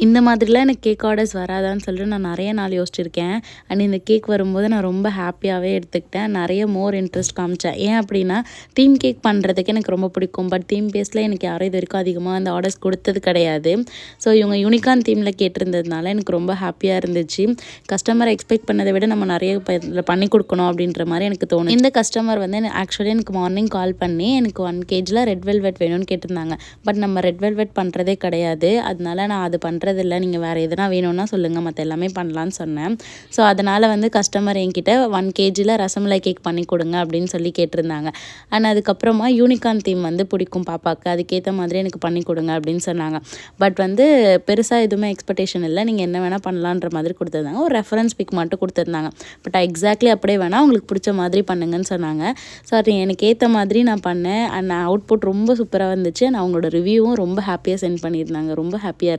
இந்த மாதிரிலாம் எனக்கு கேக் ஆர்டர்ஸ் வராதான்னு சொல்லிட்டு நான் நிறைய நாள் யோசிச்சிருக்கேன். அண்ட் இந்த கேக் வரும்போது நான் ரொம்ப ஹாப்பியாகவே எடுத்துக்கிட்டேன். நிறைய மோர் இன்ட்ரெஸ்ட் காமிச்சேன். ஏன் அப்படின்னா தீம் கேக் பண்ணுறதுக்கு எனக்கு ரொம்ப பிடிக்கும். பட் தீம் பேஸில் எனக்கு யாரும் இது வரைக்கும் அதிகமாக அந்த ஆர்டர்ஸ் கொடுத்தது கிடையாது. ஸோ இவங்க யூனிகார்ன் தீமில் கேட்டிருந்ததுனால எனக்கு ரொம்ப ஹாப்பியாக இருந்துச்சு. கஸ்டமர் எக்ஸ்பெக்ட் பண்ணதை விட நம்ம நிறைய இதில் பண்ணி கொடுக்கணும் அப்படின்ற மாதிரி எனக்கு தோணும். இந்த கஸ்டமர் வந்து ஆக்சுவலி எனக்கு மார்னிங் கால் பண்ணி எனக்கு 1 kg ரெட் வெல்வெட் வேணும்னு கேட்டிருந்தாங்க. பட் நம்ம ரெட் வெல்வெட் பண்ணுறதே கிடையாது. அதனால நான் அது பண்ணுறதில்ல. நீங்கள் வேறு எதுனா வேணும்னா சொல்லுங்கள், மற்ற எல்லாமே பண்ணலான்னு சொன்னேன். ஸோ அதனால் வந்து கஸ்டமர் என்கிட்ட 1 kgல ரசமலாய் கேக் பண்ணி கொடுங்க அப்படின்னு சொல்லி கேட்டிருந்தாங்க. அண்ட் அதுக்கப்புறமா யூனிகார்ன் தீம் வந்து பிடிக்கும் பாப்பாவுக்கு, அதுக்கேற்ற மாதிரி எனக்கு பண்ணி கொடுங்க அப்படின்னு சொன்னாங்க. பட் வந்து பெருசாக எதுவுமே எக்ஸ்பெக்டேஷன் இல்லை, நீங்கள் என்ன வேணால் பண்ணலான்ற மாதிரி கொடுத்துருந்தாங்க. ஒரு ரெஃபரன்ஸ் பிக் மட்டும் கொடுத்துருந்தாங்க. பட் எக்ஸாக்ட்லி அப்படியே வேணால் உங்களுக்கு பிடிச்ச மாதிரி பண்ணுங்கன்னு சொன்னாங்க. ஸோ அது எனக்கு ஏற்ற மாதிரி நான் பண்ணேன். அண்ட் அவுட்புட் ரொம்ப சூப்பராக வந்துச்சு. நான் அவங்களோட ரிவ்யூவும் ரொம்ப ஹாப்பியாக சென்ட் பண்ணியிருந்தாங்க. ரொம்ப ஹாப்பியாக